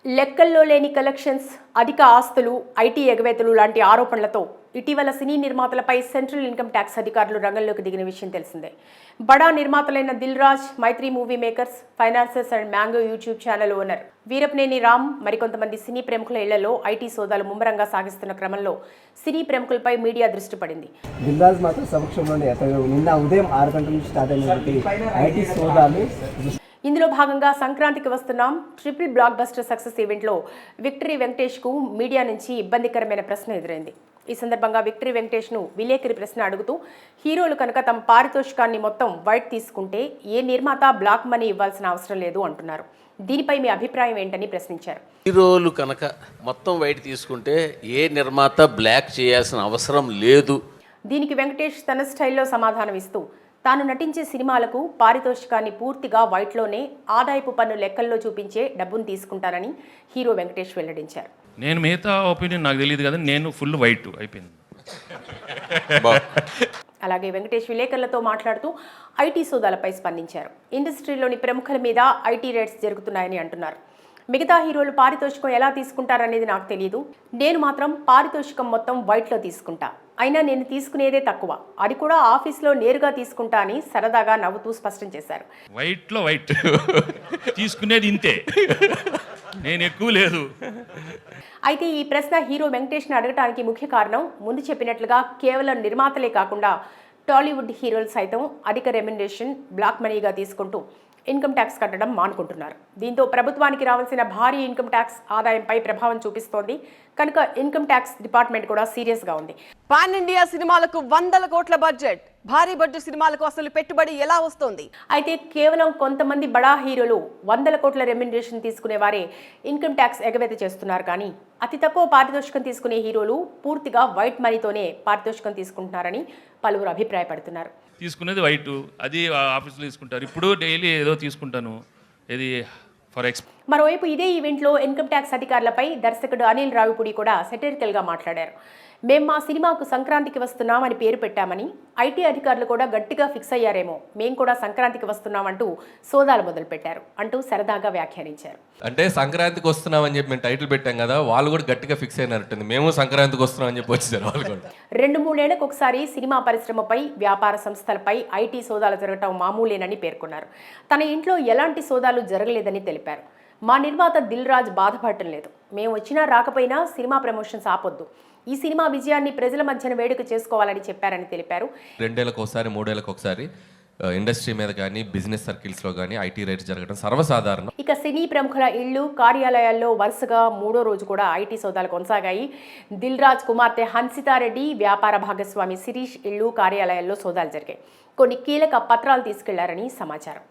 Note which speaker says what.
Speaker 1: లెక్కల్లో లేని కలెక్షన్స్, అధిక ఆస్తులు, ఐటీ ఎగవేతలు లాంటి ఆరోపణలతో ఇటీవల సినీ నిర్మాతలపై సెంట్రల్ ఇన్కమ్ ట్యాక్స్ అధికారులు రంగంలోకి దిగిన విషయం తెలిసిందే. బడా నిర్మాతలైన Dil Raj, Mythri movie makers, financers and mango YouTube channel owner Veerapneni Ram మరికొంతమంది సినీ ప్రముఖుల ఇళ్లలో ఐటీ సోదాలు ముమ్మరంగా సాగిస్తున్న క్రమంలో సినీ ప్రముఖులపై మీడియా దృష్టి పడింది.
Speaker 2: దిల్ రాజ్ మాత్రం సమక్షంలోనే నిన్న ఉదయం 6 గంటల నుంచి స్టార్ట్ అయినటువంటి ఐటీ సోదాలు.
Speaker 1: ఇందులో భాగంగా సంక్రాంతికి వస్తున్నాం ట్రిపుల్ బ్లాక్ బస్టర్ సక్సెస్ ఈవెంట్లో విక్టరీ వెంకటేష్కు మీడియా నుంచి ఇబ్బందికరమైన ప్రశ్న ఎదురైంది. ఈ సందర్భంగా విక్టరీ వెంకటేష్ను విలేకరి ప్రశ్న అడుగుతూ హీరోలు కనుక తమ పారితోషికాన్ని మొత్తం వైట్ తీసుకుంటే ఏ నిర్మాత బ్లాక్ మనీ ఇవ్వాల్సిన అవసరం లేదు అంటున్నారు. దీనిపై మీ అభిప్రాయం ఏంటని ప్రశ్నించారు.
Speaker 3: హీరోలు కనుక మొత్తం వైట్ తీసుకుంటే ఏ నిర్మాత బ్లాక్ చేయాల్సిన అవసరం లేదు.
Speaker 1: దీనికి వెంకటేష్ తన స్టైల్లో సమాధానం ఇస్తూ తాను నటించే సినిమాలకు పారితోషికాన్ని పూర్తిగా వైట్లోనే ఆదాయపు పన్ను లెక్కల్లో చూపించే డబ్బును తీసుకుంటానని హీరో వెంకటేష్ వెల్లడించారు.
Speaker 4: నేను మిగతా ఒపీనియన్ నాకు తెలియదు కదా, నేను ఫుల్ వైట్ అయిపోయింది.
Speaker 1: అలాగే వెంకటేష్ విలేకరులతో మాట్లాడుతూ ఐటీ సోదాలపై స్పందించారు. ఇండస్ట్రీలోని ప్రముఖుల మీద ఐటీ రేట్స్ జరుగుతున్నాయని అంటున్నారు. మిగతా హీరోలు పారితోషికం ఎలా తీసుకుంటారనేది నాకు తెలియదు. నేను మాత్రం పారితోషికం మొత్తం వైట్లో తీసుకుంటా. అయినా నేను తీసుకునేదే తక్కువ, అది కూడా ఆఫీస్లో నేరుగా తీసుకుంటా అని సరదాగా నవ్వుతూ స్పష్టం చేశారు.
Speaker 4: వైట్లో వైట్ తీసుకునేది ఇంతే, నేను ఎక్కువ లేదు.
Speaker 1: అయితే ఈ ప్రశ్న హీరో వెంకటేష్ని అడగటానికి ముఖ్య కారణం ముందు చెప్పినట్లుగా కేవలం నిర్మాతలే కాకుండా టాలీవుడ్ హీరోలు సైతం అధిక రెమ్యునరేషన్ బ్లాక్ మనీగా తీసుకుంటూ ఇన్కమ్ ట్యాక్స్ కట్టడం మానుకుంటున్నారు. దీంతో ప్రభుత్వానికి రావాల్సిన భారీ ఇన్కమ్ ట్యాక్స్ ఆదాయంపై ప్రభావం చూపిస్తోంది. కనుక ఇన్కమ్ ట్యాక్స్ డిపార్ట్మెంట్ కూడా సీరియస్గా ఉంది.
Speaker 5: పాన్ ఇండియా సినిమాలకు 100 కోట్ల బడ్జెట్, భారీ బడ్జెట్ సినిమాలకు అసలు పెట్టుబడి ఎలా వస్తుంది?
Speaker 1: అయితే కేవలం కొంతమంది బడా హీరోలు 100 కోట్ల రెమ్యునరేషన్ తీసుకునే వారే ఇన్కమ్ ట్యాక్స్ ఎగవేత చేస్తున్నారు. కానీ అతి తక్కువ పారితోషికం తీసుకునే హీరోలు పూర్తిగా వైట్ మనీతోనే పారితోషికం తీసుకుంటున్నారని పలువురు అభిప్రాయపడుతున్నారు.
Speaker 4: తీసుకునేది వైట్, అది ఆఫీస్లో తీసుకుంటారు. ఇప్పుడు డైలీ ఏదో తీసుకుంటాను, ఇది ఫర్
Speaker 1: మరోవైపు ఇదే ఈవెంట్లో ఇన్కమ్ ట్యాక్స్ అధికారులపై దర్శకుడు అనిల్ రావిపూడి కూడా సెటరికల్గా మాట్లాడారు. మేం మా సినిమాకు సంక్రాంతికి వస్తున్నామని పేరు పెట్టామని, ఐటీ అధికారులు కూడా గట్టిగా ఫిక్స్ అయ్యారేమో, మేం కూడా సంక్రాంతికి వస్తున్నామంటూ సోదాలు మొదలుపెట్టారు అంటూ సరదాగా వ్యాఖ్యానించారు.
Speaker 6: అంటే సంక్రాంతికి వస్తున్నామని చెప్పి మేము టైటిల్ పెట్టాం కదా, వాళ్ళు కూడా గట్టిగా ఫిక్స్ అయినట్టుంది, మేము సంక్రాంతికి వస్తున్నాం అని చెప్పి వచ్చేసారు వాళ్ళు కూడా. 2-3
Speaker 1: ఏళ్లకు ఒకసారి సినిమా పరిశ్రమపై, వ్యాపార సంస్థలపై ఐటీ సోదాలు జరగటం మామూలేనని పేర్కొన్నారు. తన ఇంట్లో ఎలాంటి సోదాలు జరగలేదని తెలిపారు. మా నిర్మాత దిల్ రాజ్ బాధపడటం లేదు. మేము వచ్చినా రాకపోయినా సినిమా ప్రమోషన్స్ ఆపొద్దు, ఈ సినిమా విజయాన్ని ప్రజల మధ్యన వేడుక చేసుకోవాలని చెప్పారని తెలిపారు.
Speaker 6: 2 ఏళ్ళకి ఒకసారి 3 ఏళ్ళకి ఒకసారి ఇండస్ట్రీ మీద కానీ బిజినెస్ సర్కిల్స్లో కానీ ఐటీ రేట్స్ జరగడం సర్వసాధారణం.
Speaker 1: ఇక సినీ ప్రముఖుల ఇళ్లు, కార్యాలయాల్లో వరుసగా 3వ రోజు కూడా ఐటీ సోదాలు కొనసాగాయి. దిల్ రాజ్ కుమార్తె హన్సితారెడ్డి, వ్యాపార భాగస్వామి శిరీష్ ఇళ్లు, కార్యాలయాల్లో సోదాలు జరిగాయి. కొన్ని కీలక పత్రాలు తీసుకెళ్లారని సమాచారం.